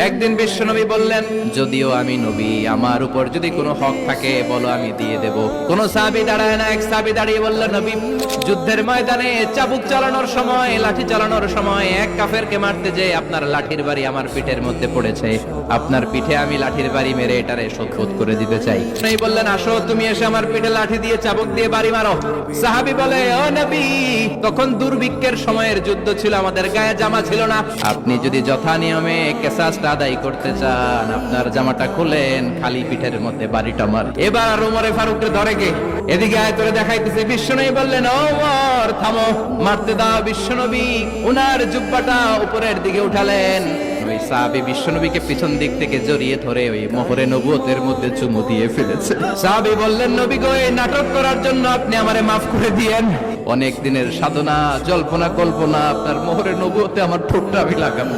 একদিন বিশ্বনবী বললেন, যদিও আমি নবী, আমার উপর যদি কোনো হক থাকে বলো, আমি দিয়ে দেব। কোন সাহাবী দাঁড়ায় না, এক সাহাবী দাঁড়িয়ে বললেন, নবী, যুদ্ধের ময়দানে চাবুক চালানোর সময়, লাঠি চালানোর সময় এক কাফেরকে মারতে যে আপনার লাঠির বাড়ি আমার পিঠের মধ্যে পড়েছে, আপনার পিঠে আমি লাঠির বাড়ি মেরে এটারে শোধ করে দিতে চাই। নবী বললেন, আসো, তুমি এসে আমার পিঠে লাঠি দিয়ে চাবুক দিয়ে বাড়ি মারো। সাহাবী বলে, ও নবী, তখন দুর্ভিক্ষের সময়ের যুদ্ধ ছিল, আমাদের গায়ে জামা ছিল না, আপনি যদি যথা নিয়মে কেসাসটা আদায় করতে চান, আপনার জামাটা খুলেন, খালি পিঠের মধ্যে বাড়িটা মার। এবার ওমরে ফারুককে ধরে গে এদিকে আয় করে দেখাইতেছে। বিশ্বনবী বললেন, ওমর থামো, মারতে দাও। বিশ্বনবী উনার জুব্বাটা উপরের দিকে উঠালেন। ওই সাহাবী বিশ্বনবীকে পিছন দিক থেকে জড়িয়ে ধরে ওই মোহরে নবুয়তের মধ্যে চুমু দিয়ে ফেলেছে। সাহাবী বললেন, নবী গো, এই নাটক করার জন্য আপনি আমারে মাফ করে দিয়েন। অনেক দিনের সাধনা, জল্পনা কল্পনা, আপনার মোহরে নবুয়তে আমার ঠোঁটটা আমি লাগাবো।